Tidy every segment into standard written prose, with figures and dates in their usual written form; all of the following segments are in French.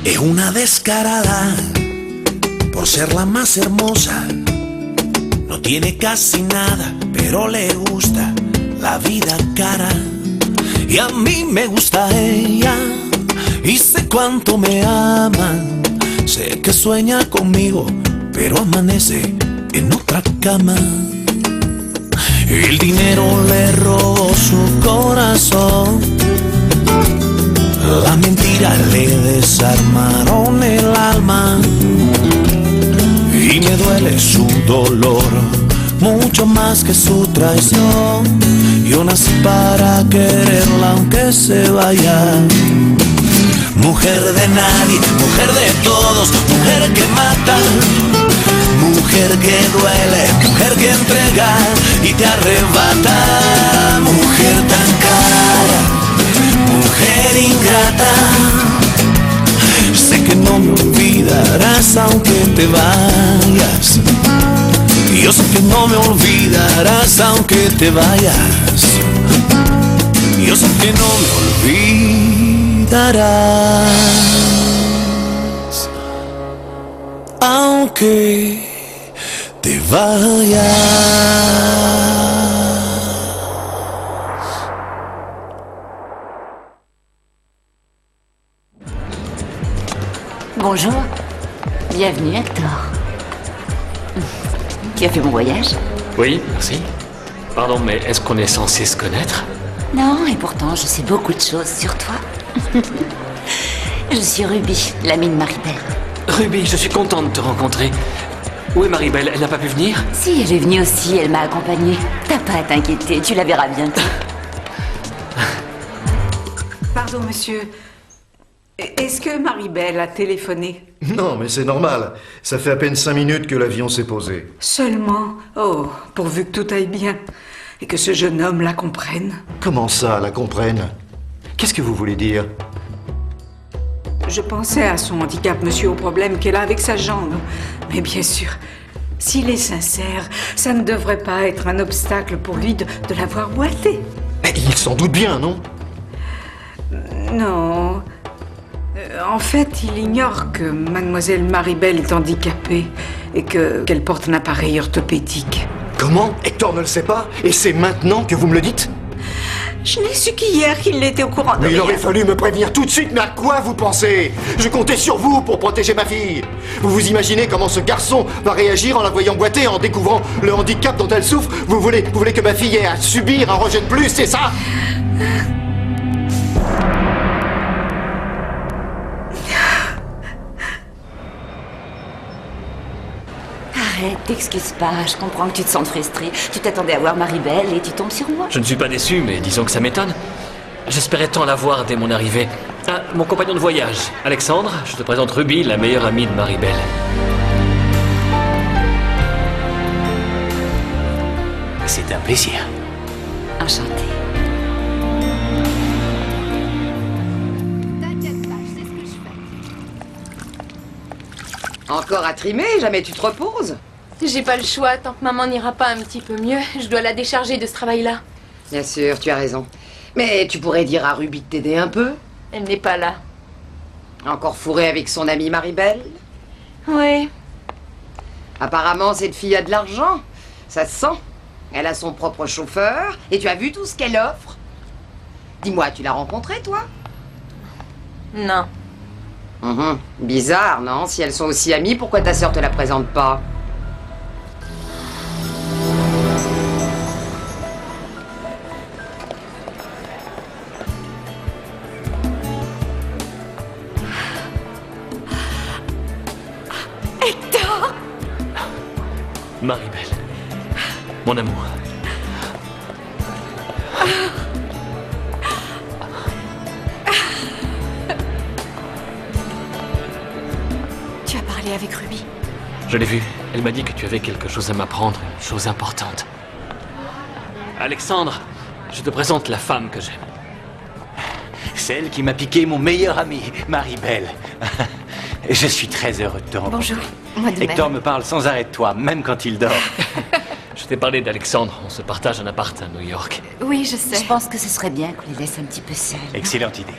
Es una descarada por ser la más hermosa. No tiene casi nada, pero le gusta la vida cara. Y a mí me gusta ella, y sé cuánto me ama. Sé que sueña conmigo, pero amanece en otra cama. El dinero le robó su corazón, la mentira le desarmaron el alma. Y me duele su dolor, mucho más que su traición. Yo nací para quererla aunque se vaya. Mujer de nadie, mujer de todos, mujer que mata, mujer que duele, mujer que entrega y te arrebata. Mujer tan cara, mujer ingrata, sé que no me olvidarás aunque te vayas. Yo sé que no me olvidarás aunque te vayas. Yo sé que no me olvidarás aunque te vayas. Bonjour, bienvenue Hector. Tu as fait mon voyage? Oui, merci. Pardon, mais est-ce qu'on est censé se connaître? Non, et pourtant je sais beaucoup de choses sur toi. Je suis Ruby, l'amie de Maribel. Ruby, je suis content de te rencontrer. Où est Maribel? Elle n'a pas pu venir? Si, elle est venue aussi, elle m'a accompagnée. T'as pas à t'inquiéter, tu la verras bientôt. Pardon, monsieur. Est-ce que Maribel a téléphoné? Non, mais c'est normal. Ça fait à peine 5 minutes que l'avion s'est posé. Seulement? Oh, pourvu que tout aille bien. Et que ce jeune homme la comprenne. Comment ça, la comprenne? Qu'est-ce que vous voulez dire? Je pensais à son handicap, monsieur, au problème qu'elle a avec sa jambe. Mais bien sûr, s'il est sincère, ça ne devrait pas être un obstacle pour lui de l'avoir boité. Mais il s'en doute bien, non? Non. En fait, il ignore que mademoiselle Maribel est handicapée et qu'elle porte un appareil orthopédique. Comment? Hector ne le sait pas? Et c'est maintenant que vous me le dites? Je n'ai su qu'hier qu'il était au courant de Mais il rien. aurait fallu me prévenir tout de suite, mais à quoi vous pensez? Je comptais sur vous pour protéger ma fille. Vous vous imaginez comment ce garçon va réagir en la voyant boiter, en découvrant le handicap dont elle souffre? Vous voulez que ma fille ait à subir un rejet de plus, c'est ça? Arrête, t'excuses pas, je comprends que tu te sens frustrée. Tu t'attendais à voir Maribel et tu tombes sur moi. Je ne suis pas déçu, mais disons que ça m'étonne. J'espérais tant la voir dès mon arrivée. Ah, mon compagnon de voyage, Alexandre, je te présente Ruby, la meilleure amie de Maribel. C'est un plaisir. Enchantée. Encore à trimer? Jamais tu te reposes? J'ai pas le choix, tant que maman n'ira pas un petit peu mieux, je dois la décharger de ce travail-là. Bien sûr, tu as raison. Mais tu pourrais dire à Ruby de t'aider un peu? Elle n'est pas là. Encore fourrée avec son amie Maribel? Oui. Apparemment, cette fille a de l'argent. Ça se sent. Elle a son propre chauffeur. Et tu as vu tout ce qu'elle offre? Dis-moi, tu l'as rencontrée, toi? Non. Bizarre, non? Si elles sont aussi amies, pourquoi ta sœur te la présente pas? Hector! Maribel, mon amour. Tu as parlé avec Ruby? Je l'ai vue. Elle m'a dit que tu avais quelque chose à m'apprendre, une chose importante. Alexandre, je te présente la femme que j'aime. Celle qui m'a piqué mon meilleur ami, Maribel. Je suis très heureux de te rencontrer. Bonjour, moi de même. Hector me parle sans arrêt de toi, même quand il dort. Je t'ai parlé d'Alexandre. On se partage un appart à New York. Oui, je sais. Je pense que ce serait bien qu'on les laisse un petit peu seuls. Excellente idée.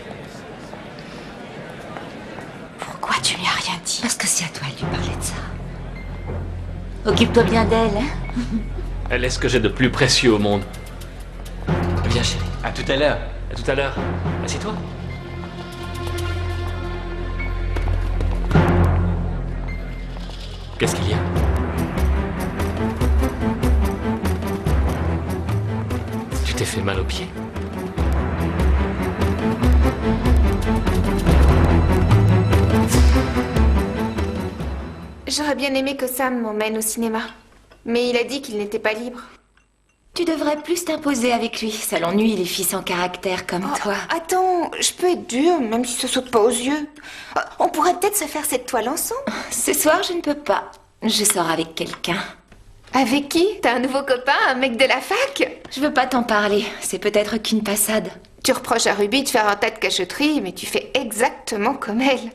Pourquoi tu lui as rien dit? Parce que c'est à toi de lui parler de ça. Occupe-toi bien d'elle, hein. Elle est ce que j'ai de plus précieux au monde. Viens, chérie. À tout à l'heure. À tout à l'heure. Assieds-toi. Qu'est-ce qu'il y a? Tu t'es fait mal aux pieds? J'aurais bien aimé que Sam m'emmène au cinéma. Mais il a dit qu'il n'était pas libre. Tu devrais plus t'imposer avec lui. Ça l'ennuie, les filles sans caractère comme toi. Attends, je peux être dure, même si ça saute pas aux yeux. On pourrait peut-être se faire cette toile ensemble. Ce soir, je ne peux pas. Je sors avec quelqu'un. Avec qui? T'as un nouveau copain, un mec de la fac? Je veux pas t'en parler. C'est peut-être qu'une passade. Tu reproches à Ruby de faire un tas de cachotteries, mais tu fais exactement comme elle.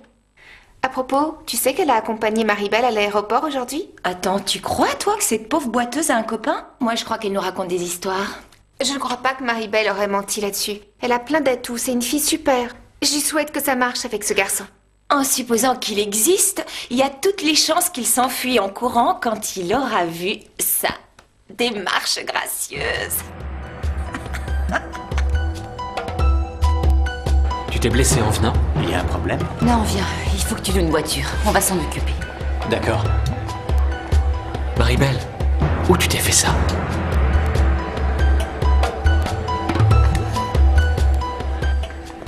À propos, tu sais qu'elle a accompagné Maribel à l'aéroport aujourd'hui? Attends, tu crois, toi, que cette pauvre boiteuse a un copain? Moi, je crois qu'elle nous raconte des histoires. Je ne crois pas que Maribel aurait menti là-dessus. Elle a plein d'atouts, c'est une fille super. J'y souhaite que ça marche avec ce garçon. En supposant qu'il existe, il y a toutes les chances qu'il s'enfuit en courant quand il aura vu sa démarche gracieuse. Tu t'es blessé en venant? Il y a un problème? Non, viens, il faut que tu loues une voiture. On va s'en occuper. D'accord. Maribel, où tu t'es fait ça?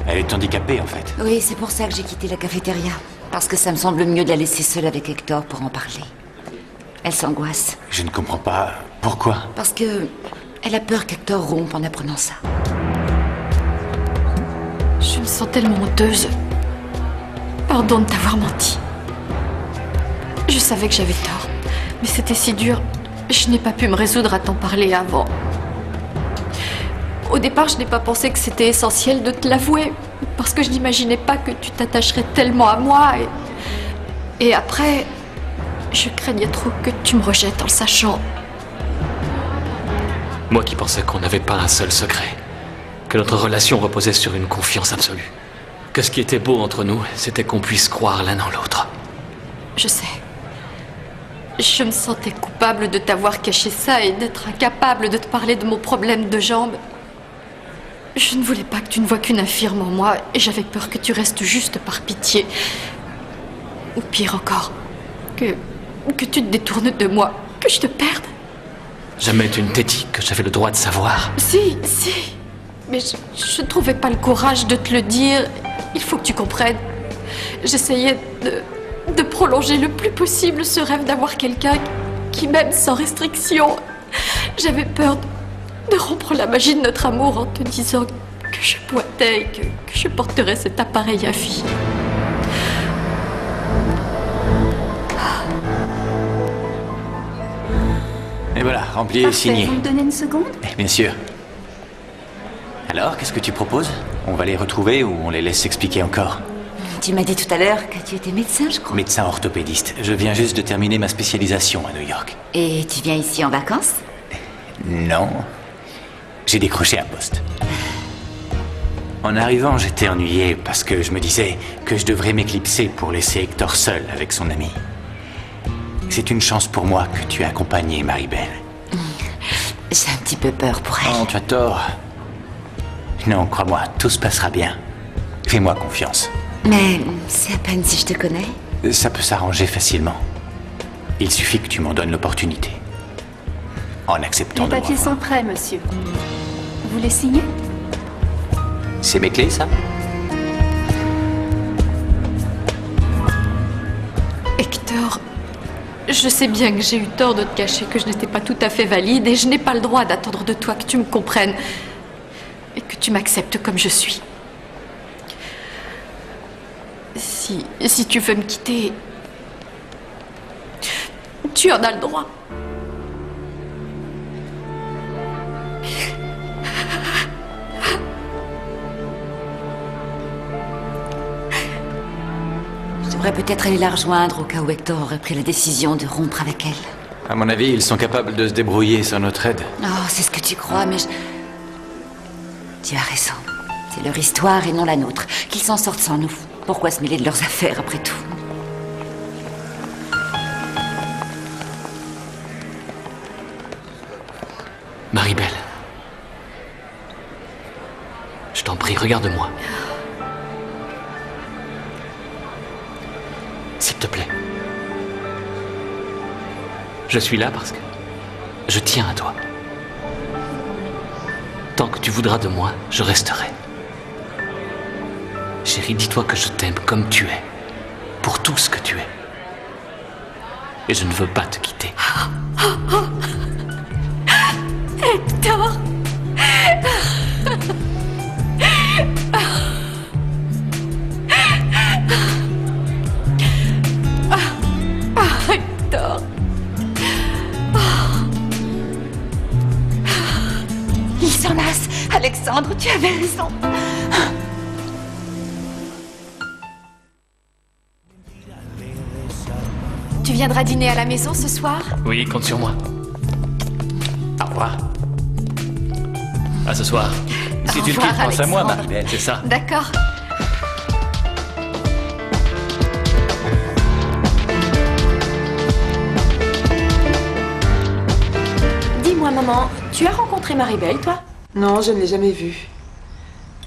Elle est handicapée, en fait. Oui, c'est pour ça que j'ai quitté la cafétéria. Parce que ça me semble mieux de la laisser seule avec Hector pour en parler. Elle s'angoisse. Je ne comprends pas pourquoi. Parce que elle a peur qu'Hector rompe en apprenant ça. Je me sens tellement honteuse. Pardon de t'avoir menti. Je savais que j'avais tort, mais c'était si dur. Je n'ai pas pu me résoudre à t'en parler avant. Au départ, je n'ai pas pensé que c'était essentiel de te l'avouer, parce que je n'imaginais pas que tu t'attacherais tellement à moi. Et après, je craignais trop que tu me rejettes en le sachant. Moi qui pensais qu'on n'avait pas un seul secret. Que notre relation reposait sur une confiance absolue. Que ce qui était beau entre nous, c'était qu'on puisse croire l'un en l'autre. Je sais. Je me sentais coupable de t'avoir caché ça et d'être incapable de te parler de mon problème de jambe. Je ne voulais pas que tu ne vois qu'une infirme en moi et j'avais peur que tu restes juste par pitié. Ou pire encore, que tu te détournes de moi, que je te perde. Jamais tu ne t'es dit que j'avais le droit de savoir. Si. Mais je ne trouvais pas le courage de te le dire. Il faut que tu comprennes. J'essayais de prolonger le plus possible ce rêve d'avoir quelqu'un qui m'aime sans restriction. J'avais peur de rompre la magie de notre amour en te disant que je boitais et que je porterais cet appareil à vie. Et voilà, rempli et signé. Vous me donnez une seconde? Bien sûr. Alors, qu'est-ce que tu proposes? On va les retrouver ou on les laisse s'expliquer encore? Tu m'as dit tout à l'heure que tu étais médecin, je crois. Médecin orthopédiste. Je viens juste de terminer ma spécialisation à New York. Et tu viens ici en vacances? Non. J'ai décroché un poste. En arrivant, j'étais ennuyé parce que je me disais que je devrais m'éclipser pour laisser Hector seul avec son ami. C'est une chance pour moi que tu aies accompagné Maribel. J'ai un petit peu peur pour elle. Non, tu as tort. Non, crois-moi, tout se passera bien. Fais-moi confiance. Mais c'est à peine si je te connais. Ça peut s'arranger facilement. Il suffit que tu m'en donnes l'opportunité. En acceptant Les de me papiers revoir. sont prêts, monsieur. Vous les signez? C'est mes clés, ça? Hector, je sais bien que j'ai eu tort de te cacher que je n'étais pas tout à fait valide et je n'ai pas le droit d'attendre de toi que tu me comprennes et que tu m'acceptes comme je suis. Si tu veux me quitter, tu en as le droit. Je devrais peut-être aller la rejoindre au cas où Hector aurait pris la décision de rompre avec elle. À mon avis, ils sont capables de se débrouiller sans notre aide. Oh, c'est ce que tu crois, mais tu as raison. C'est leur histoire et non la nôtre. Qu'ils s'en sortent sans nous. Pourquoi se mêler de leurs affaires après tout? Maribel. Je t'en prie, regarde-moi. S'il te plaît. Je suis là parce que je tiens à toi. Tant que tu voudras de moi, je resterai. Chérie, dis-toi que je t'aime comme tu es, pour tout ce que tu es. Et je ne veux pas te quitter. Hector! Hector! Il s'en lasse. Alexandre, tu avais raison. Tu viendras dîner à la maison ce soir? Oui, compte sur moi. Au revoir. À ce soir. Si tu le revoir, quittes, pense à moi, Alexandre. Maribel. C'est ça. D'accord. Dis-moi, maman, tu as rencontré Maribel, toi? Non, je ne l'ai jamais vue.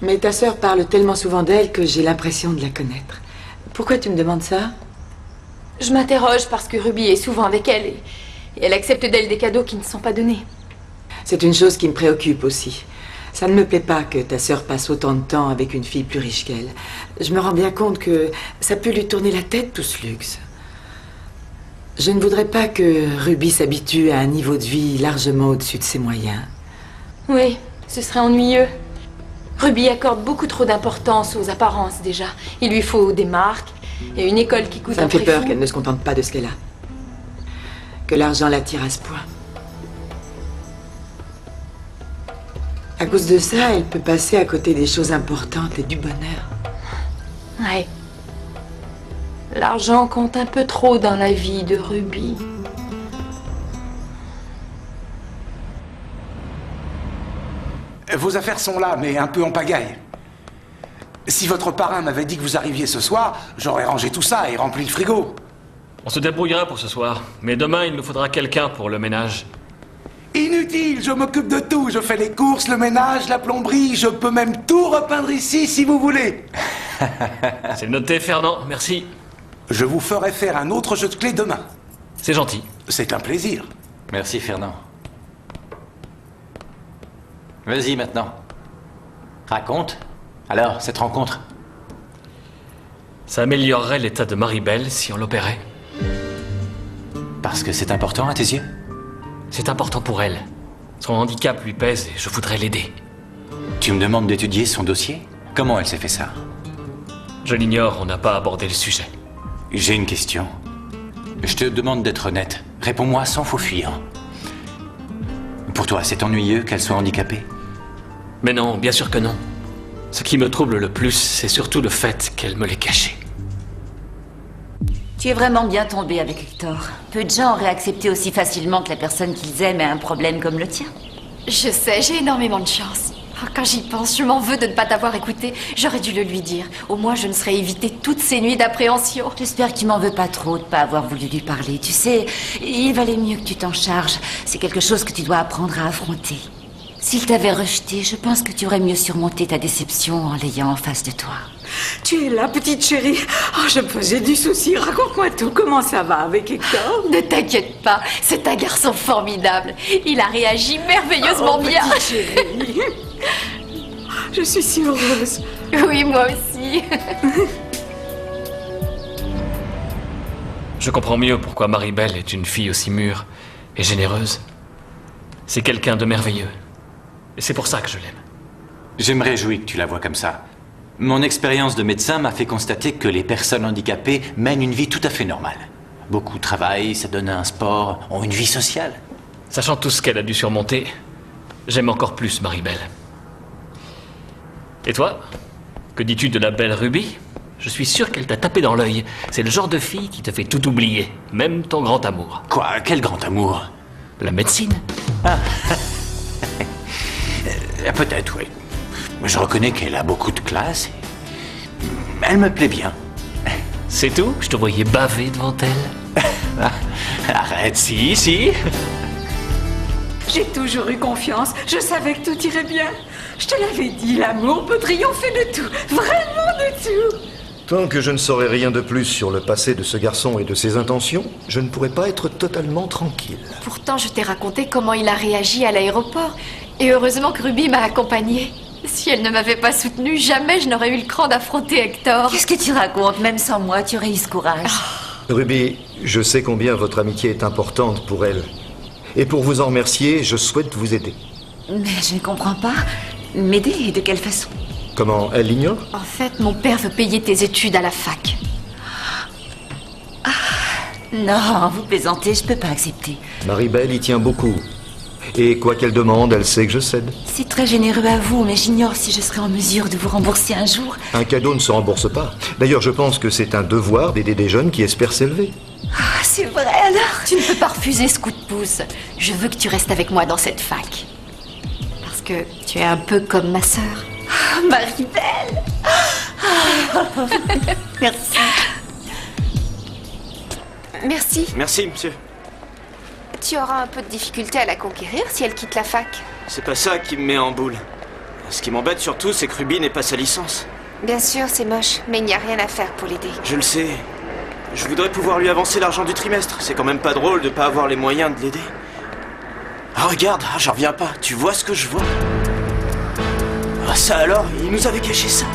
Mais ta sœur parle tellement souvent d'elle que j'ai l'impression de la connaître. Pourquoi tu me demandes ça? Je m'interroge parce que Ruby est souvent avec elle et elle accepte d'elle des cadeaux qui ne sont pas donnés. C'est une chose qui me préoccupe aussi. Ça ne me plaît pas que ta sœur passe autant de temps avec une fille plus riche qu'elle. Je me rends bien compte que ça peut lui tourner la tête, tout ce luxe. Je ne voudrais pas que Ruby s'habitue à un niveau de vie largement au-dessus de ses moyens. Oui, ce serait ennuyeux. Ruby accorde beaucoup trop d'importance aux apparences déjà. Il lui faut des marques et une école qui coûte Ça un me fait prix peur fou. qu'elle ne se contente pas de ce qu'elle a. Que l'argent l'attire à ce point. À cause de ça, elle peut passer à côté des choses importantes et du bonheur. Ouais. L'argent compte un peu trop dans la vie de Ruby. Vos affaires sont là, mais un peu en pagaille. Si votre parrain m'avait dit que vous arriviez ce soir, j'aurais rangé tout ça et rempli le frigo. On se débrouillera pour ce soir. Mais demain, il nous faudra quelqu'un pour le ménage. Inutile, je m'occupe de tout. Je fais les courses, le ménage, la plomberie. Je peux même tout repeindre ici si vous voulez. C'est noté, Fernand. Merci. Je vous ferai faire un autre jeu de clés demain. C'est gentil. C'est un plaisir. Merci, Fernand. Vas-y, maintenant. Raconte. Alors, cette rencontre? Ça améliorerait l'état de Maribel si on l'opérait. Parce que c'est important à tes yeux? C'est important pour elle. Son handicap lui pèse et je voudrais l'aider. Tu me demandes d'étudier son dossier? Comment elle s'est fait ça? Je l'ignore, on n'a pas abordé le sujet. J'ai une question. Je te demande d'être honnête. Réponds-moi sans faux fuyant. Pour toi, c'est ennuyeux qu'elle soit handicapée? Mais non, bien sûr que non. Ce qui me trouble le plus, c'est surtout le fait qu'elle me l'ait caché. Tu es vraiment bien tombé avec Hector. Peu de gens auraient accepté aussi facilement que la personne qu'ils aiment ait un problème comme le tien. Je sais, j'ai énormément de chance. Oh, quand j'y pense, je m'en veux de ne pas t'avoir écouté. J'aurais dû le lui dire. Au moins, je ne serais évité toutes ces nuits d'appréhension. J'espère que tu m'en veux pas trop de pas avoir voulu lui parler. Tu sais, il valait mieux que tu t'en charges. C'est quelque chose que tu dois apprendre à affronter. S'il t'avait rejeté, je pense que tu aurais mieux surmonté ta déception en l'ayant en face de toi. Tu es là, petite chérie. Oh, je me faisais du souci. Raconte-moi tout. Comment ça va avec Hector? Ne t'inquiète pas, c'est un garçon formidable. Il a réagi merveilleusement bien. Petite chérie. Je suis si heureuse. Oui, moi aussi. Je comprends mieux pourquoi Maribel est une fille aussi mûre et généreuse. C'est quelqu'un de merveilleux. Et c'est pour ça que je l'aime. Je me réjouis que tu la vois comme ça. Mon expérience de médecin m'a fait constater que les personnes handicapées mènent une vie tout à fait normale. Beaucoup travaillent, ça donne un sport, ont une vie sociale. Sachant tout ce qu'elle a dû surmonter, j'aime encore plus Maribel. Et toi? Que dis-tu de la belle Ruby? Je suis sûr qu'elle t'a tapé dans l'œil. C'est le genre de fille qui te fait tout oublier, même ton grand amour. Quoi? Quel grand amour? La médecine. Peut-être, oui. Je reconnais qu'elle a beaucoup de classe. Elle me plaît bien. C'est tout? Je te voyais baver devant elle. Arrête. Si. J'ai toujours eu confiance. Je savais que tout irait bien. Je te l'avais dit, l'amour peut triompher de tout. Vraiment de tout. Tant que je ne saurai rien de plus sur le passé de ce garçon et de ses intentions, je ne pourrai pas être totalement tranquille. Pourtant, je t'ai raconté comment il a réagi à l'aéroport. Et heureusement que Ruby m'a accompagnée. Si elle ne m'avait pas soutenue, jamais je n'aurais eu le cran d'affronter Hector. Qu'est-ce que tu racontes? Même sans moi, tu aurais eu ce courage. Ruby, je sais combien votre amitié est importante pour elle. Et pour vous en remercier, je souhaite vous aider. Mais je ne comprends pas. M'aider? De quelle façon? Comment, elle l'ignore? En fait, mon père veut payer tes études à la fac. Non, vous plaisantez, je peux pas accepter. Maribel y tient beaucoup. Et quoi qu'elle demande, elle sait que je cède. C'est très généreux à vous, mais j'ignore si je serai en mesure de vous rembourser un jour. Un cadeau ne se rembourse pas. D'ailleurs, je pense que c'est un devoir d'aider des jeunes qui espèrent s'élever. Ah, c'est vrai alors? Tu ne peux pas refuser ce coup de pouce. Je veux que tu restes avec moi dans cette fac. Parce que tu es un peu comme ma sœur. Oh, Maribel! Merci. Merci. Merci, monsieur. Tu auras un peu de difficulté à la conquérir si elle quitte la fac. C'est pas ça qui me met en boule. Ce qui m'embête surtout, c'est que Ruby n'ait pas sa licence. Bien sûr, c'est moche, mais il n'y a rien à faire pour l'aider. Je le sais. Je voudrais pouvoir lui avancer l'argent du trimestre. C'est quand même pas drôle de pas avoir les moyens de l'aider. Ah, regarde, j'en reviens pas. Tu vois ce que je vois? Ah, ça alors? Il nous avait caché ça.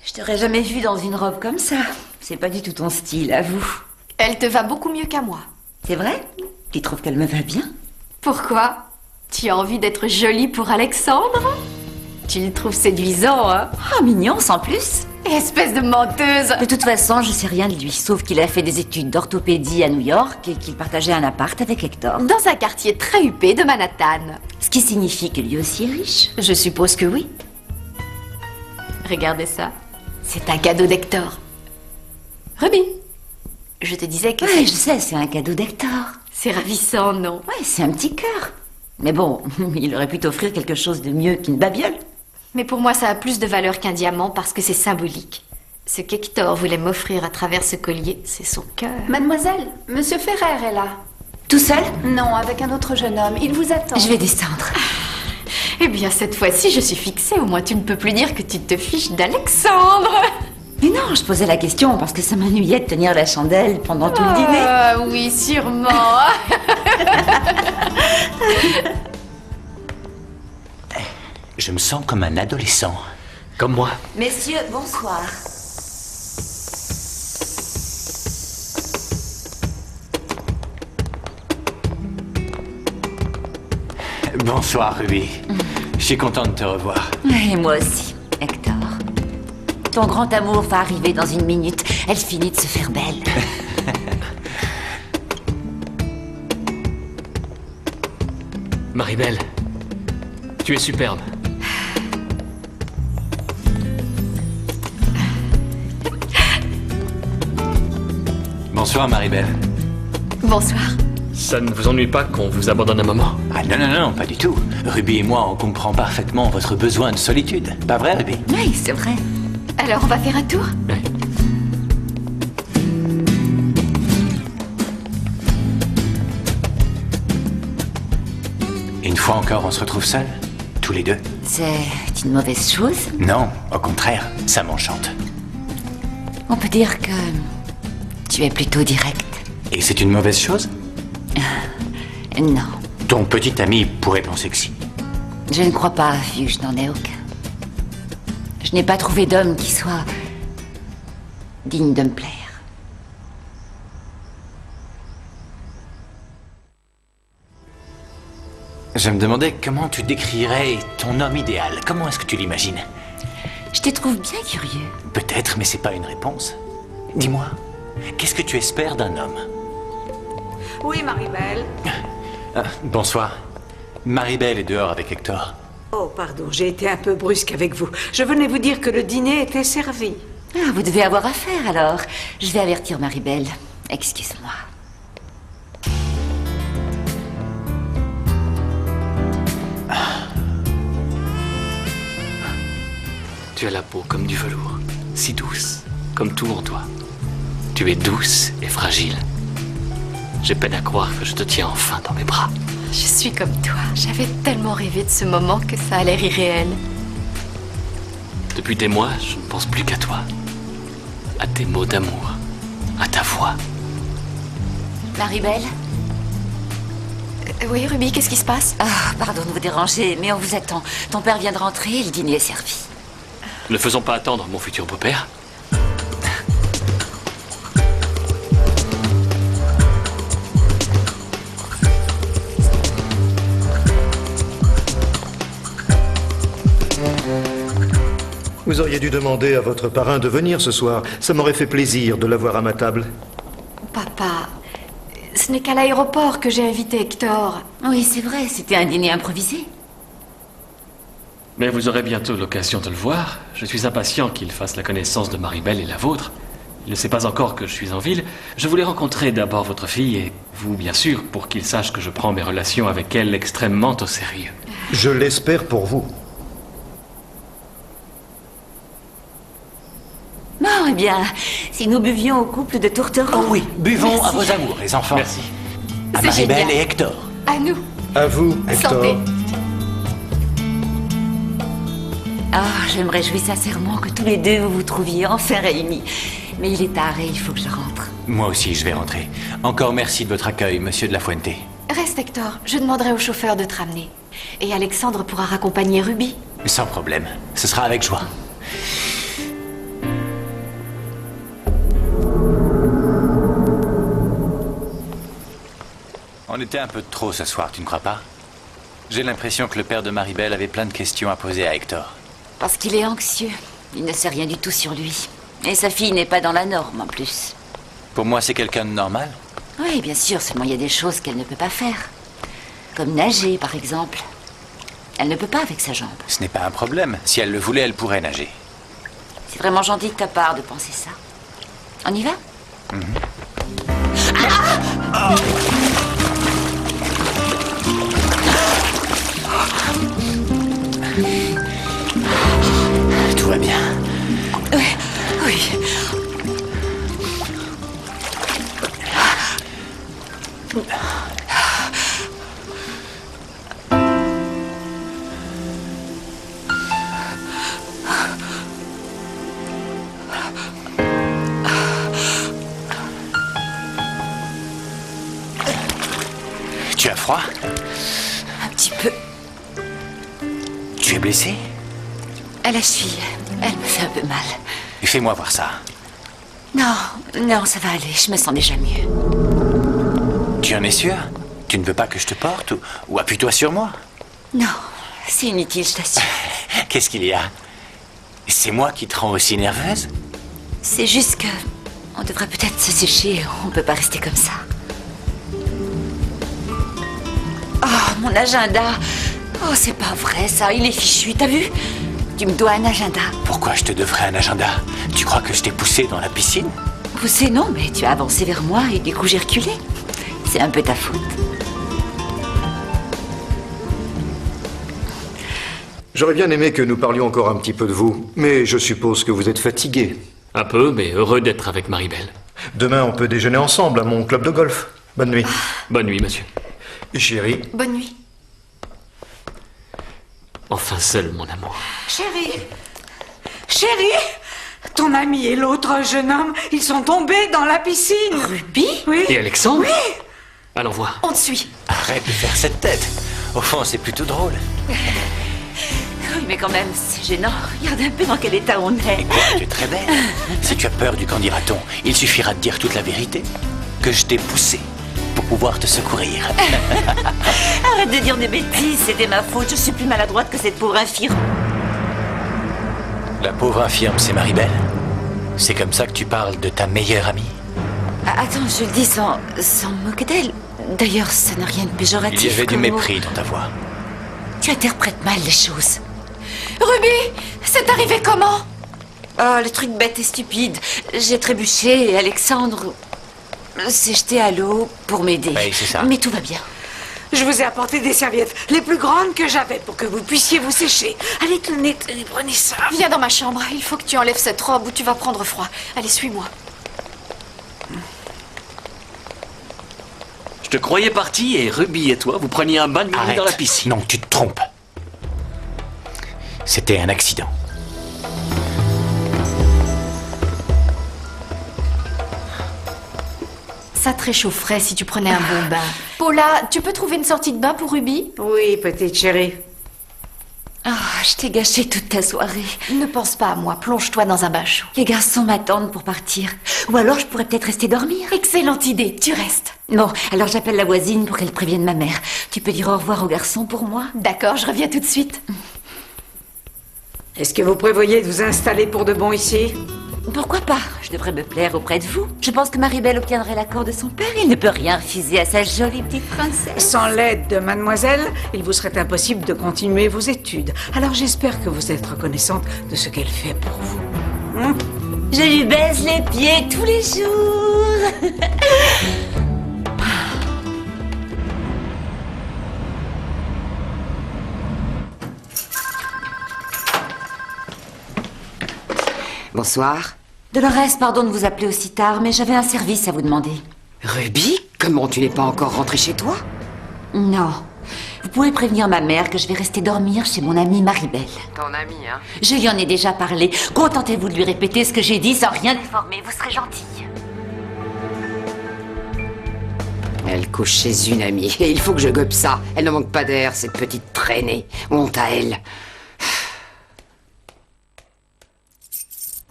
Je t'aurais jamais vu dans une robe comme ça. C'est pas du tout ton style, avoue. Elle te va beaucoup mieux qu'à moi. C'est vrai? Tu trouves qu'elle me va bien? Pourquoi? Tu as envie d'être jolie pour Alexandre? Tu le trouves séduisant, hein? Oh, mignon, sans plus. Espèce de menteuse! De toute façon, je sais rien de lui, sauf qu'il a fait des études d'orthopédie à New York et qu'il partageait un appart avec Hector. Dans un quartier très huppé de Manhattan. Ce qui signifie que lui aussi est riche. Je suppose que oui. Regardez ça. C'est un cadeau d'Hector. Ruby, je te disais que... Ouais, je sais, c'est un cadeau d'Hector. C'est ravissant, non? Ouais, c'est un petit cœur. Mais bon, il aurait pu t'offrir quelque chose de mieux qu'une babiole. Mais pour moi, ça a plus de valeur qu'un diamant parce que c'est symbolique. Ce qu'Hector voulait m'offrir à travers ce collier, c'est son cœur. Mademoiselle, Monsieur Ferrer est là. Tout seul? Non, avec un autre jeune homme. Il vous attend. Je vais descendre. Eh bien, cette fois-ci, je suis fixée. Au moins, tu ne peux plus dire que tu te fiches d'Alexandre. Mais non, je posais la question parce que ça m'ennuyait de tenir la chandelle pendant tout le dîner. Ah oui, sûrement. Je me sens comme un adolescent. Comme moi. Messieurs, bonsoir. Bonsoir, Ruby. Je suis content de te revoir. Et moi aussi, Hector. Ton grand amour va arriver dans une minute. Elle finit de se faire belle. Maribel, tu es superbe. Bonsoir, Maribel. Bonsoir. Ça ne vous ennuie pas qu'on vous abandonne un moment? Ah non, non, non, pas du tout. Ruby et moi, on comprend parfaitement votre besoin de solitude. Pas vrai, Ruby? Oui, c'est vrai. Alors, on va faire un tour? Oui. Une fois encore, on se retrouve seuls? Tous les deux? C'est une mauvaise chose? Non, au contraire, ça m'enchante. On peut dire que tu es plutôt direct. Et c'est une mauvaise chose? Non. Ton petit ami pourrait penser que si. Je ne crois pas, vu que je n'en ai aucun. Je n'ai pas trouvé d'homme qui soit digne de me plaire. Je me demandais comment tu décrirais ton homme idéal. Comment est-ce que tu l'imagines? Je te trouve bien curieux. Peut-être, mais c'est pas une réponse. Dis-moi, qu'est-ce que tu espères d'un homme? Oui, Maribel. Bonsoir. Maribel est dehors avec Hector. Oh, pardon, j'ai été un peu brusque avec vous. Je venais vous dire que le dîner était servi. Ah, vous devez avoir affaire alors. Je vais avertir Maribel. Excuse-moi. Tu as la peau comme du velours. si douce, comme tout en toi. Tu es douce et fragile. J'ai peine à croire que je te tiens enfin dans mes bras. Je suis comme toi. J'avais tellement rêvé de ce moment que ça a l'air irréel. Depuis des mois, je ne pense plus qu'à toi. À tes mots d'amour. À ta voix. Maribel? Oui, Ruby, qu'est-ce qui se passe? Ah, pardon de vous déranger, mais on vous attend. Ton père vient de rentrer et le dîner est servi. Ne faisons pas attendre mon futur beau-père. Vous auriez dû demander à votre parrain de venir ce soir. Ça m'aurait fait plaisir de l'avoir à ma table. Papa, ce n'est qu'à l'aéroport que j'ai invité Hector. Oui, c'est vrai, c'était un dîner improvisé. Mais vous aurez bientôt l'occasion de le voir. Je suis impatient qu'il fasse la connaissance de Maribel et la vôtre. Il ne sait pas encore que je suis en ville. Je voulais rencontrer d'abord votre fille et vous, bien sûr, pour qu'il sache que je prends mes relations avec elle extrêmement au sérieux. Je l'espère pour vous. Bon, eh bien, si nous buvions au couple de tourtereaux... Oh oui, buvons Merci. à vos amours, les enfants. Merci. À C'est Maribel génial. et Hector. À nous. À vous, Hector. Santé. Ah, je me réjouis sincèrement que tous les deux vous vous trouviez enfin réunis. Mais il est tard et il faut que je rentre. Moi aussi, je vais rentrer. Encore merci de votre accueil, monsieur de la Fuente. Reste, Hector. Je demanderai au chauffeur de te ramener. Et Alexandre pourra raccompagner Ruby. Sans problème. Ce sera avec joie. On était un peu de trop ce soir, tu ne crois pas? J'ai l'impression que le père de Maribel avait plein de questions à poser à Hector. Parce qu'il est anxieux. Il ne sait rien du tout sur lui. Et sa fille n'est pas dans la norme, en plus. Pour moi, c'est quelqu'un de normal. Oui, bien sûr, seulement il y a des choses qu'elle ne peut pas faire. Comme nager, par exemple. Elle ne peut pas avec sa jambe. Ce n'est pas un problème. Si elle le voulait, elle pourrait nager. C'est vraiment gentil de ta part de penser ça. On y va? Tout va bien. Oui, oui. Tu as froid? Un petit peu. Tu es blessé? À la cheville. Elle me fait un peu mal. Fais-moi voir ça. Non, non, ça va aller. Je me sens déjà mieux. Tu en es sûr? Tu ne veux pas que je te porte ou appuie-toi sur moi? Non, c'est inutile, je t'assure. Qu'est-ce qu'il y a? C'est moi qui te rends aussi nerveuse? C'est juste que... on devrait peut-être se sécher. On peut pas rester comme ça. Oh, mon agenda. Oh, c'est pas vrai, ça. Il est fichu, t'as vu? Tu me dois un agenda. Pourquoi je te devrais un agenda? Tu crois que je t'ai poussé dans la piscine? Poussé, non, mais tu as avancé vers moi et du coup j'ai reculé. C'est un peu ta faute. J'aurais bien aimé que nous parlions encore un petit peu de vous, mais je suppose que vous êtes fatigué. Un peu, mais heureux d'être avec Maribel. Demain, on peut déjeuner ensemble à mon club de golf. Bonne nuit. Bonne nuit, monsieur. Chérie. Bonne nuit. Enfin seul, mon amour. Chérie! Chérie! Ton ami et l'autre jeune homme, ils sont tombés dans la piscine. Ruby? Oui. Et Alexandre? Oui. Allons voir. On te suit. Arrête de faire cette tête. Au fond, c'est plutôt drôle. Oui, mais quand même, c'est gênant. Regarde un peu dans quel état on est. Et quoi, tu es très belle. Si tu as peur du qu'en dira-t-on, il suffira de dire toute la vérité. Que je t'ai poussé pour pouvoir te secourir. Arrête de dire des bêtises, c'était ma faute. Je suis plus maladroite que cette pauvre infirme. La pauvre infirme, c'est Maribel. C'est comme ça que tu parles de ta meilleure amie? Ah, attends, je le dis sans me moquer d'elle. D'ailleurs, ça n'a rien de péjoratif. Il y avait du comme mot. mépris dans ta voix. Tu interprètes mal les choses. Ruby, c'est arrivé comment? Oh, le truc bête et stupide. J'ai trébuché et Alexandre s'est jeté à l'eau pour m'aider. Oui, c'est ça. Mais tout va bien. Je vous ai apporté des serviettes, les plus grandes que j'avais, pour que vous puissiez vous sécher. Allez, tenez, prenez ça. Viens dans ma chambre. Il faut que tu enlèves cette robe ou tu vas prendre froid. Allez, suis-moi. Je te croyais parti et Ruby et toi, vous preniez un bain de minuit Arrête. dans la piscine. Non, tu te trompes. C'était un accident. Ça te réchaufferait si tu prenais un bon bain. Paula, tu peux trouver une sortie de bain pour Ruby? Oui, petite chérie. Oh, je t'ai gâché toute ta soirée. Ne pense pas à moi, plonge-toi dans un bain chaud. Les garçons m'attendent pour partir. Ou alors je pourrais peut-être rester dormir. Excellente idée, tu restes. Bon, alors j'appelle la voisine pour qu'elle prévienne ma mère. Tu peux dire au revoir aux garçons pour moi? D'accord, je reviens tout de suite. Est-ce que vous prévoyez de vous installer pour de bon ici? Pourquoi pas? Je devrais me plaire auprès de vous. Je pense que Marie-Belle obtiendrait l'accord de son père. Il ne peut rien refuser à sa jolie petite princesse. Sans l'aide de mademoiselle, il vous serait impossible de continuer vos études. Alors j'espère que vous êtes reconnaissante de ce qu'elle fait pour vous. Je lui baise les pieds tous les jours. Bonsoir. Dolores, pardon de vous appeler aussi tard, mais j'avais un service à vous demander. Ruby, comment tu n'es pas encore rentrée chez toi? Non. Vous pouvez prévenir ma mère que je vais rester dormir chez mon amie Marie-Belle. Ton amie, hein? Je lui en ai déjà parlé. Contentez-vous de lui répéter ce que j'ai dit sans rien déformer. Vous serez gentille. Elle couche chez une amie et il faut que je gobe ça. Elle ne manque pas d'air, cette petite traînée. Honte à elle.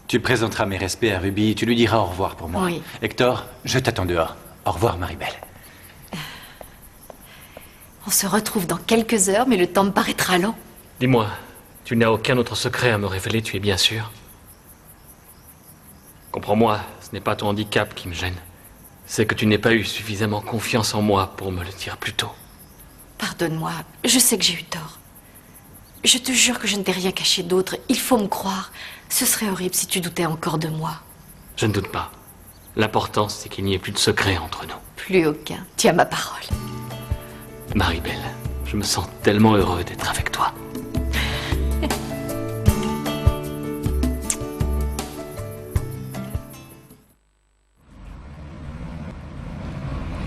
Tu présenteras mes respects à Ruby, tu lui diras au revoir pour moi. Oui. Hector, je t'attends dehors. Au revoir, Marie-Belle. On se retrouve dans quelques heures, mais le temps me paraîtra lent. Dis-moi, tu n'as aucun autre secret à me révéler, tu es bien sûr? Comprends-moi, ce n'est pas ton handicap qui me gêne. C'est que tu n'aies pas eu suffisamment confiance en moi pour me le dire plus tôt. Pardonne-moi, je sais que j'ai eu tort. Je te jure que je ne t'ai rien caché d'autre. Il faut me croire. Ce serait horrible si tu doutais encore de moi. Je ne doute pas. L'important, c'est qu'il n'y ait plus de secret entre nous. Plus aucun. Tu as ma parole. Marie-Belle, je me sens tellement heureux d'être avec toi.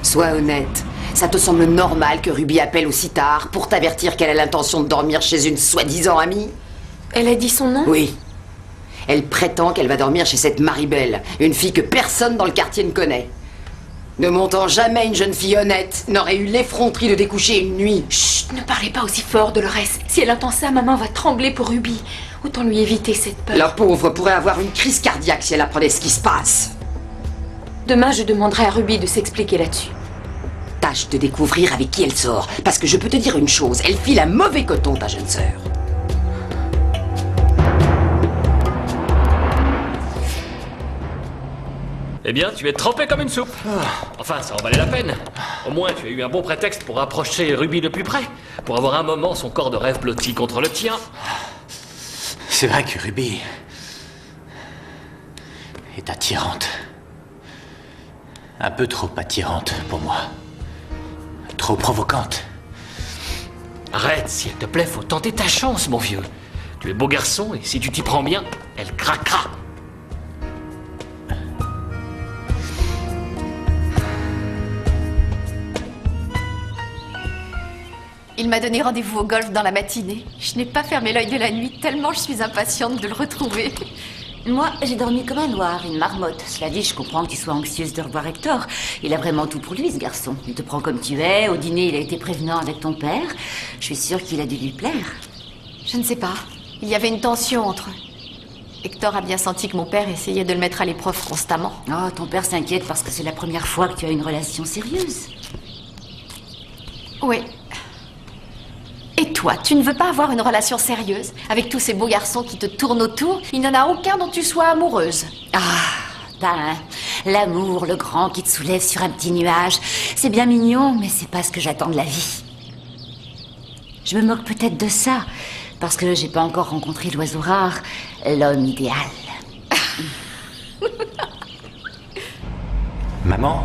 Sois honnête. Ça te semble normal que Ruby appelle aussi tard pour t'avertir qu'elle a l'intention de dormir chez une soi-disant amie? Elle a dit son nom? Oui. Elle prétend qu'elle va dormir chez cette Marie-Belle, une fille que personne dans le quartier ne connaît. Ne montant jamais une jeune fille honnête n'aurait eu l'effronterie de découcher une nuit. Chut, ne parlez pas aussi fort, Dolores. Si elle entend ça, maman va trembler pour Ruby. Autant lui éviter cette peur. La pauvre pourrait avoir une crise cardiaque si elle apprenait ce qui se passe. Demain, je demanderai à Ruby de s'expliquer là-dessus. Tâche de découvrir avec qui elle sort, parce que je peux te dire une chose, elle file un mauvais coton, ta jeune sœur. Eh bien, tu es trempé comme une soupe. Enfin, ça en valait la peine. Au moins, tu as eu un bon prétexte pour approcher Ruby de plus près. Pour avoir un moment son corps de rêve blotti contre le tien. C'est vrai que Ruby est attirante. Un peu trop attirante pour moi. Trop provocante. Arrête, s'il te plaît, faut tenter ta chance, mon vieux. Tu es beau garçon et si tu t'y prends bien, elle craquera. Il m'a donné rendez-vous au golf dans la matinée. Je n'ai pas fermé l'œil de la nuit tellement je suis impatiente de le retrouver. Moi, j'ai dormi comme un loir, une marmotte. Cela dit, je comprends que tu sois anxieuse de revoir Hector. Il a vraiment tout pour lui, ce garçon. Il te prend comme tu es. Au dîner, il a été prévenant avec ton père. Je suis sûre qu'il a dû lui plaire. Je ne sais pas. Il y avait une tension entre eux. Hector a bien senti que mon père essayait de le mettre à l'épreuve constamment. Oh, ton père s'inquiète parce que c'est la première fois que tu as une relation sérieuse. Oui. Et toi, tu ne veux pas avoir une relation sérieuse avec tous ces beaux garçons qui te tournent autour? Il n'y en a aucun dont tu sois amoureuse. L'amour, le grand qui te soulève sur un petit nuage. C'est bien mignon, mais c'est pas ce que j'attends de la vie. Je me moque peut-être de ça, parce que j'ai pas encore rencontré l'oiseau rare, l'homme idéal. Maman,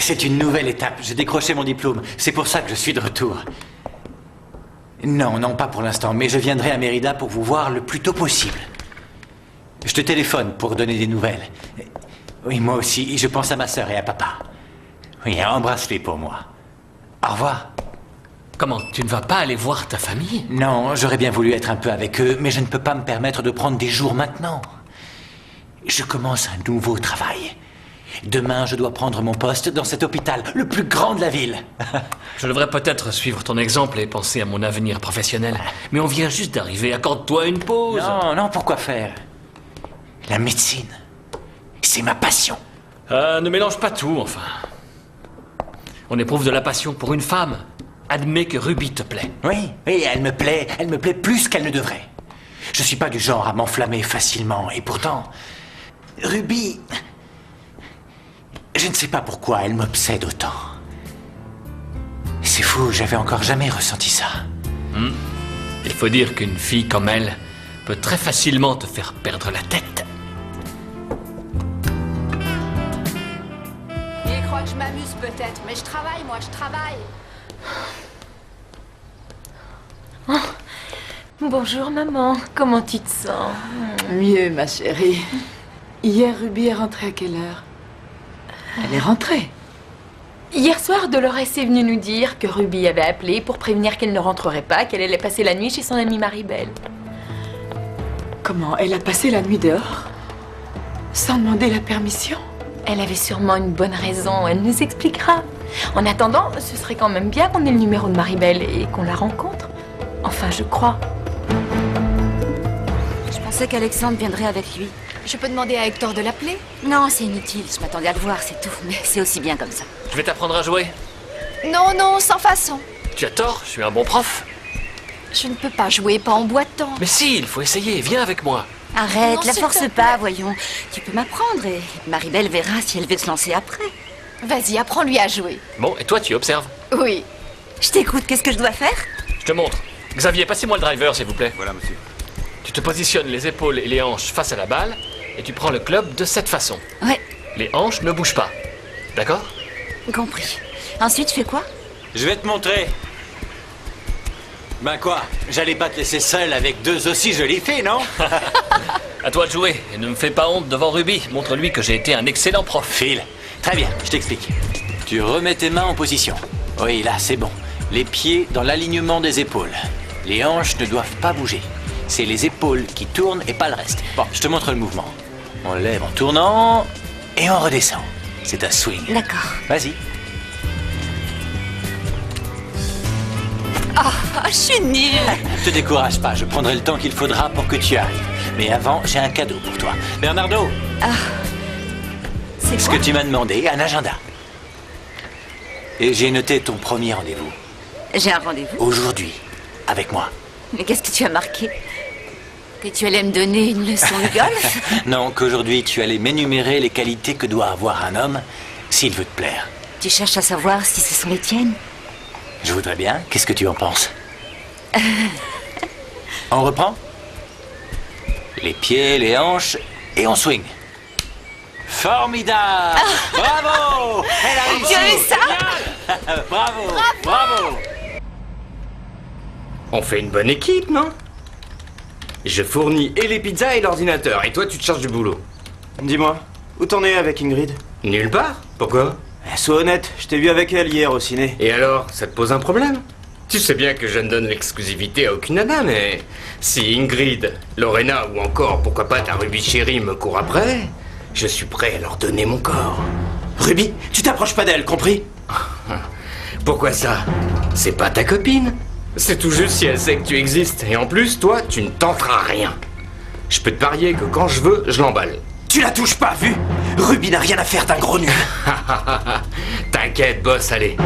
C'est une nouvelle étape. J'ai décroché mon diplôme. C'est pour ça que je suis de retour. Non, non, pas pour l'instant, mais je viendrai à Mérida pour vous voir le plus tôt possible. Je te téléphone pour donner des nouvelles. Oui, moi aussi, je pense à ma sœur et à papa. Oui, embrasse-les pour moi. Au revoir. Comment, tu ne vas pas aller voir ta famille? Non, j'aurais bien voulu être un peu avec eux, mais je ne peux pas me permettre de prendre des jours maintenant. Je commence un nouveau travail. Demain, je dois prendre mon poste dans cet hôpital, le plus grand de la ville. Je devrais peut-être suivre ton exemple et penser à mon avenir professionnel. Mais on vient juste d'arriver, accorde-toi une pause. Non, non, pourquoi faire? La médecine, c'est ma passion. Ne mélange pas tout, enfin. On éprouve de la passion pour une femme. Admets que Ruby te plaît. Oui, elle me plaît plus qu'elle ne devrait. Je suis pas du genre à m'enflammer facilement, et pourtant, Ruby... Je ne sais pas pourquoi elle m'obsède autant. C'est fou, j'avais encore jamais ressenti ça. Il faut dire qu'une fille comme elle peut très facilement te faire perdre la tête. Il croit que je m'amuse peut-être, mais je travaille, moi, je travaille. Bonjour maman, comment tu te sens? Mieux, ma chérie. Hier, Ruby est rentrée à quelle heure? Elle est rentrée. Hier soir, Dolores est venue nous dire que Ruby avait appelé pour prévenir qu'elle ne rentrerait pas, qu'elle allait passer la nuit chez son amie Maribel. Comment? Elle a passé la nuit dehors? Sans demander la permission? Elle avait sûrement une bonne raison, elle nous expliquera. En attendant, ce serait quand même bien qu'on ait le numéro de Maribel et qu'on la rencontre. Enfin, je crois. Je pensais qu'Alexandre viendrait avec lui. Je peux demander à Hector de l'appeler? Non, c'est inutile. Je m'attendais à le voir, c'est tout. Mais c'est aussi bien comme ça. Je vais t'apprendre à jouer. Non, non, sans façon. Tu as tort, je suis un bon prof. Je ne peux pas jouer, pas en boitant. Mais si, il faut essayer, viens avec moi. Arrête, Non, la s'il force te pas, plaît. voyons. Tu peux m'apprendre et Maribel verra si elle veut se lancer après. Vas-y, apprends-lui à jouer. Bon, et toi, tu observes. Oui. Je t'écoute, qu'est-ce que je dois faire? Je te montre. Xavier, passez-moi le driver, s'il vous plaît. Voilà, monsieur. Tu te positionnes les épaules et les hanches face à la balle et tu prends le club de cette façon. Ouais. Les hanches ne bougent pas. D'accord? Compris. Ensuite, tu fais quoi? Je vais te montrer. Ben quoi? J'allais pas te laisser seul avec deux aussi jolies filles, non? À toi de jouer et ne me fais pas honte devant Ruby. Montre-lui que j'ai été un excellent prof. Phil, très bien, je t'explique. Tu remets tes mains en position. Oui, là, c'est bon. Les pieds dans l'alignement des épaules. Les hanches ne doivent pas bouger. C'est les épaules qui tournent et pas le reste. Bon, je te montre le mouvement. On lève en tournant et on redescend. C'est un swing. D'accord. Vas-y. Ah, je suis nulle. Te décourage pas, je prendrai le temps qu'il faudra pour que tu arrives. Mais avant, j'ai un cadeau pour toi. Bernardo, C'est ce quoi? que tu m'as demandé, un agenda. Et j'ai noté ton premier rendez-vous. J'ai un rendez-vous. Aujourd'hui, avec moi. Mais qu'est-ce que tu as marqué? Que tu allais me donner une leçon de golf? Non, qu'aujourd'hui tu allais m'énumérer les qualités que doit avoir un homme s'il veut te plaire. Tu cherches à savoir si ce sont les tiennes? Je voudrais bien. Qu'est-ce que tu en penses? On reprend? Les pieds, les hanches, et on swing. Formidable! Bravo! Elle a réussi! Tu as vu ça? Bravo! Bravo! On fait une bonne équipe, non? Je fournis et les pizzas et l'ordinateur, et toi tu te charges du boulot. Dis-moi, où t'en es avec Ingrid? Nulle part. Pourquoi? Sois honnête, je t'ai vu avec elle hier au ciné. Et alors, ça te pose un problème? Tu sais bien que je ne donne l'exclusivité à aucune nana, mais si Ingrid, Lorena ou encore, pourquoi pas ta Ruby chérie me court après, je suis prêt à leur donner mon corps. Ruby, tu t'approches pas d'elle, compris? Pourquoi ça? C'est pas ta copine. C'est tout juste si elle sait que tu existes. Et en plus, toi, tu ne tenteras rien. Je peux te parier que quand je veux, je l'emballe. Tu la touches pas, vu? Ruby n'a rien à faire d'un gros nul. T'inquiète, boss, allez.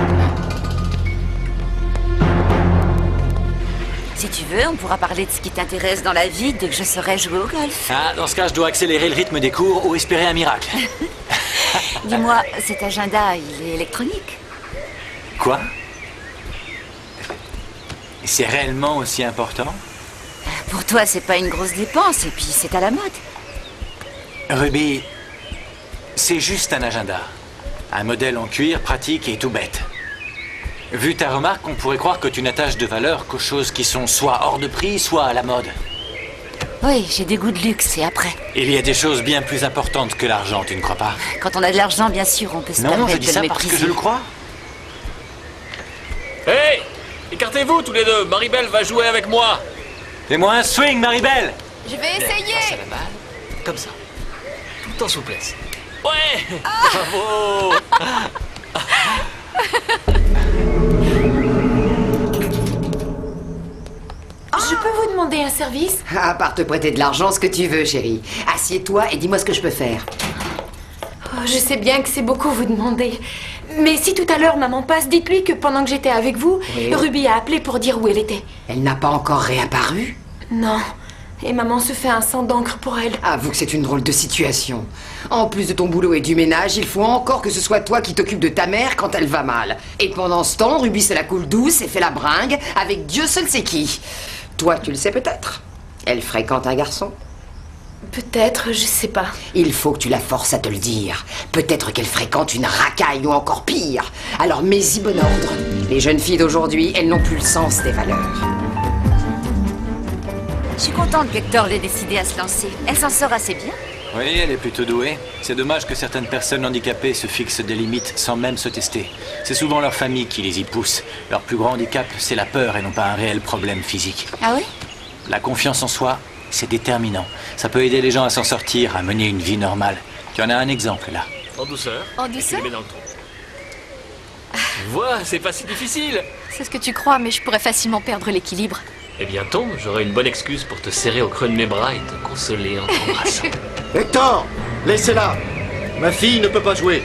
Si tu veux, on pourra parler de ce qui t'intéresse dans la vie dès que je saurai jouer au golf. Ah, dans ce cas, je dois accélérer le rythme des cours ou espérer un miracle. Dis-moi, cet agenda, il est électronique? Quoi? C'est réellement aussi important? Pour toi, c'est pas une grosse dépense, et puis c'est à la mode. Ruby, c'est juste un agenda. Un modèle en cuir, pratique et tout bête. Vu ta remarque, on pourrait croire que tu n'attaches de valeur qu'aux choses qui sont soit hors de prix, soit à la mode. Oui, j'ai des goûts de luxe, et après? Il y a des choses bien plus importantes que l'argent, tu ne crois pas? Quand on a de l'argent, bien sûr, on peut se Non, permettre je de dis le ça parce mépriser. que je le crois. Hey! Écartez-vous tous les deux, Maribel va jouer avec moi. Fais-moi un swing, Maribel! Je vais Passe à essayer. la balle, comme ça. Tout en souplesse. Ouais! Bravo! Je peux vous demander un service? À part te prêter de l'argent, ce que tu veux, chérie. Assieds-toi et dis-moi ce que je peux faire. Oh, je sais bien que c'est beaucoup vous demander. Mais si tout à l'heure maman passe, dites-lui que pendant que j'étais avec vous, Oui. Ruby a appelé pour dire où elle était. Elle n'a pas encore réapparu? Non. Et maman se fait un sang d'encre pour elle. Avoue que c'est une drôle de situation. En plus de ton boulot et du ménage, il faut encore que ce soit toi qui t'occupes de ta mère quand elle va mal. Et pendant ce temps, Ruby se la coule douce et fait la bringue avec Dieu seul sait qui. Toi, tu le sais peut-être. Elle fréquente un garçon. Peut-être, je sais pas. Il faut que tu la forces à te le dire. Peut-être qu'elle fréquente une racaille ou encore pire. Alors mets-y bon ordre. Les jeunes filles d'aujourd'hui, elles n'ont plus le sens des valeurs. Je suis contente qu'Hector l'ait décidé à se lancer. Elle s'en sort assez bien. Oui, elle est plutôt douée. C'est dommage que certaines personnes handicapées se fixent des limites sans même se tester. C'est souvent leur famille qui les y pousse. Leur plus grand handicap, c'est la peur et non pas un réel problème physique. Ah oui? La confiance en soi, c'est déterminant. Ça peut aider les gens à s'en sortir, à mener une vie normale. Tu en as un exemple, là. En douceur. En Et tu douceur? les mets dans le trou. Tu vois, c'est pas si difficile. C'est ce que tu crois, mais je pourrais facilement perdre l'équilibre. Et bientôt, j'aurai une bonne excuse pour te serrer au creux de mes bras et te consoler en t'embrassant. Hector, laissez-la. Ma fille ne peut pas jouer.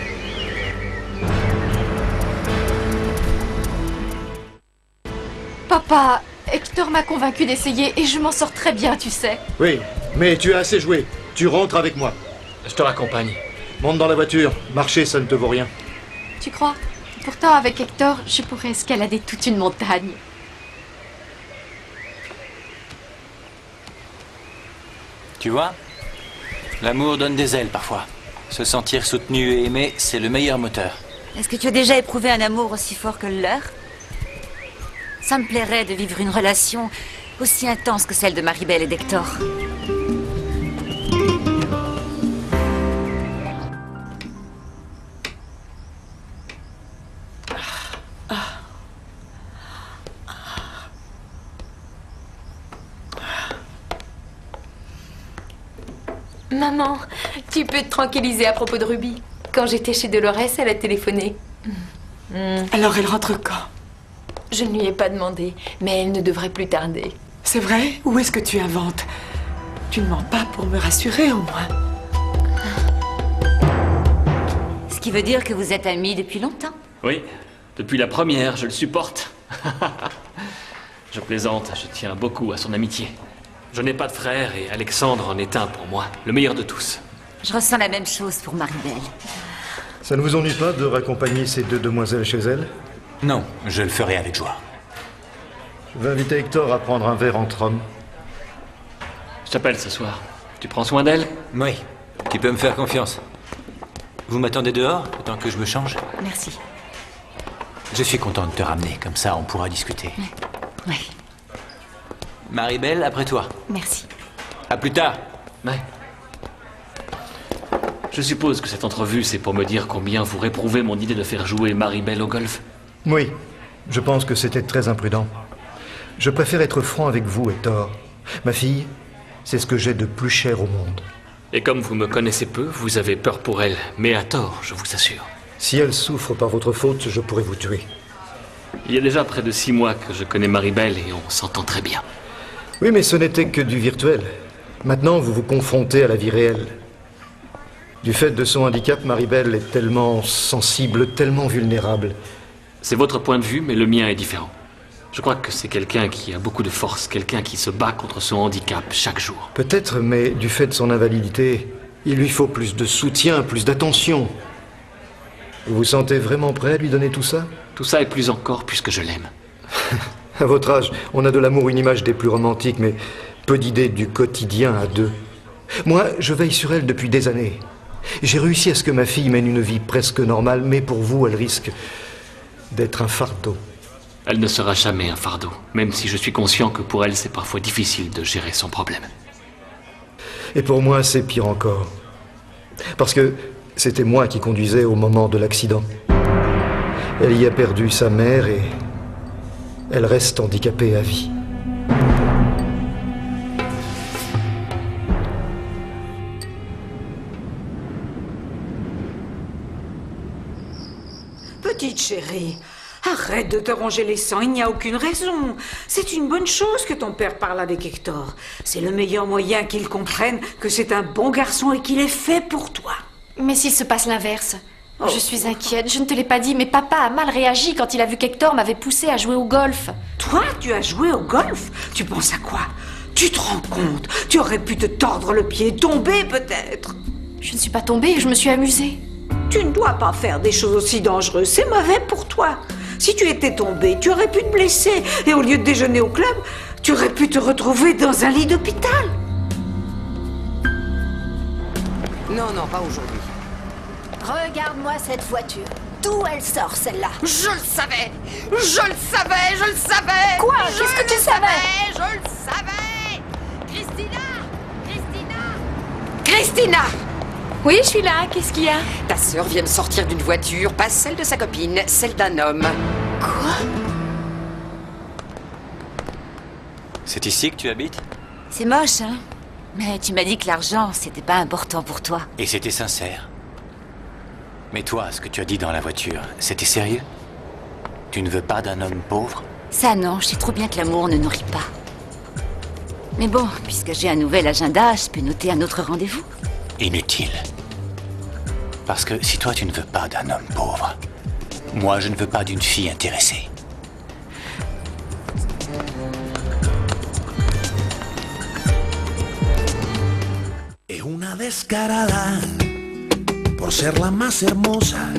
Papa, Hector m'a convaincu d'essayer et je m'en sors très bien, tu sais. Oui, mais tu as assez joué. Tu rentres avec moi. Je te raccompagne. Monte dans la voiture. Marcher, ça ne te vaut rien. Tu crois? Pourtant, avec Hector, je pourrais escalader toute une montagne. Tu vois? L'amour donne des ailes parfois. Se sentir soutenu et aimé, c'est le meilleur moteur. Est-ce que tu as déjà éprouvé un amour aussi fort que le leur? Ça me plairait de vivre une relation aussi intense que celle de Maribel et d'Hector. Maman, tu peux te tranquilliser à propos de Ruby. Quand j'étais chez Dolores, elle a téléphoné. Alors elle rentre quand? Je ne lui ai pas demandé, mais elle ne devrait plus tarder. C'est vrai? Ou est-ce que tu inventes? Tu ne mens pas pour me rassurer au moins. Ce qui veut dire que vous êtes amis depuis longtemps. Oui, depuis la première, je le supporte. Je plaisante, je tiens beaucoup à son amitié. Je n'ai pas de frère et Alexandre en est un pour moi, le meilleur de tous. Je ressens la même chose pour Maribel. Ça ne vous ennuie pas de raccompagner ces deux demoiselles chez elles? Non, je le ferai avec joie. Je vais inviter Hector à prendre un verre entre hommes. Je t'appelle ce soir. Tu prends soin d'elle? Oui, tu peux me faire confiance. Vous m'attendez dehors, le temps que je me change? Merci. Je suis content de te ramener, comme ça on pourra discuter. Oui, Maribel, après toi. merci. À plus tard. Ouais. Je suppose que cette entrevue, c'est pour me dire combien vous réprouvez mon idée de faire jouer Maribel au golf. Oui, je pense que c'était très imprudent. Je préfère être franc avec vous, Hector. Ma fille, c'est ce que j'ai de plus cher au monde. Et comme vous me connaissez peu, vous avez peur pour elle, mais à tort, je vous assure. Si elle souffre par votre faute, je pourrais vous tuer. Il y a déjà près de 6 mois que je connais Maribel et on s'entend très bien. Oui, mais ce n'était que du virtuel. Maintenant, vous vous confrontez à la vie réelle. Du fait de son handicap, Maribel est tellement sensible, tellement vulnérable. C'est votre point de vue, mais le mien est différent. Je crois que c'est quelqu'un qui a beaucoup de force, quelqu'un qui se bat contre son handicap chaque jour. Peut-être, mais du fait de son invalidité, il lui faut plus de soutien, plus d'attention. Vous vous sentez vraiment prêt à lui donner tout ça? Tout ça et plus encore puisque je l'aime. À votre âge, on a de l'amour une image des plus romantiques, mais peu d'idées du quotidien à deux. Moi, je veille sur elle depuis des années. J'ai réussi à ce que ma fille mène une vie presque normale, mais pour vous, elle risque d'être un fardeau. Elle ne sera jamais un fardeau, même si je suis conscient que pour elle, c'est parfois difficile de gérer son problème. Et pour moi, c'est pire encore. Parce que c'était moi qui conduisais au moment de l'accident. Elle y a perdu sa mère et elle reste handicapée à vie. Petite chérie, arrête de te ronger les sangs, il n'y a aucune raison. C'est une bonne chose que ton père parle avec Hector. C'est le meilleur moyen qu'il comprenne que c'est un bon garçon et qu'il est fait pour toi. Mais s'il se passe l'inverse? Je suis inquiète, je ne te l'ai pas dit, mais papa a mal réagi quand il a vu qu'Hector m'avait poussé à jouer au golf. Toi, tu as joué au golf? Tu penses à quoi? Tu te rends compte? Tu aurais pu te tordre le pied, tomber peut-être. Je ne suis pas tombée, je me suis amusée. Tu ne dois pas faire des choses aussi dangereuses, c'est mauvais pour toi. Si tu étais tombée, tu aurais pu te blesser. Et au lieu de déjeuner au club, tu aurais pu te retrouver dans un lit d'hôpital. Non, non, pas aujourd'hui. Regarde-moi cette voiture. D'où elle sort, celle-là? Je le savais! Je le savais! Je le savais! Quoi? Qu'est-ce que tu savais? Je le savais! Christina! Christina! Christina! Oui, je suis là, qu'est-ce qu'il y a? Ta sœur vient de sortir d'une voiture, pas celle de sa copine, celle d'un homme. Quoi? C'est ici que tu habites? C'est moche, hein? Mais tu m'as dit que l'argent, c'était pas important pour toi. Et c'était sincère. Mais toi, ce que tu as dit dans la voiture, c'était sérieux? Tu ne veux pas d'un homme pauvre? Ça non, je sais trop bien que l'amour ne nourrit pas. Mais bon, puisque j'ai un nouvel agenda, je peux noter un autre rendez-vous. Inutile. Parce que si toi tu ne veux pas d'un homme pauvre, moi je ne veux pas d'une fille intéressée. Es una descarada por ser la más hermosa.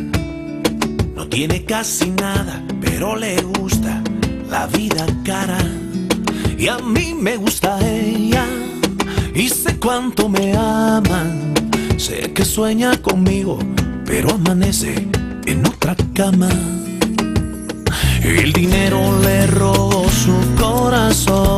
No tiene casi nada, pero le gusta la vida cara. Y a mí me gusta ella, y sé cuánto me ama. Sé que sueña conmigo, pero amanece en otra cama. El dinero le robó su corazón.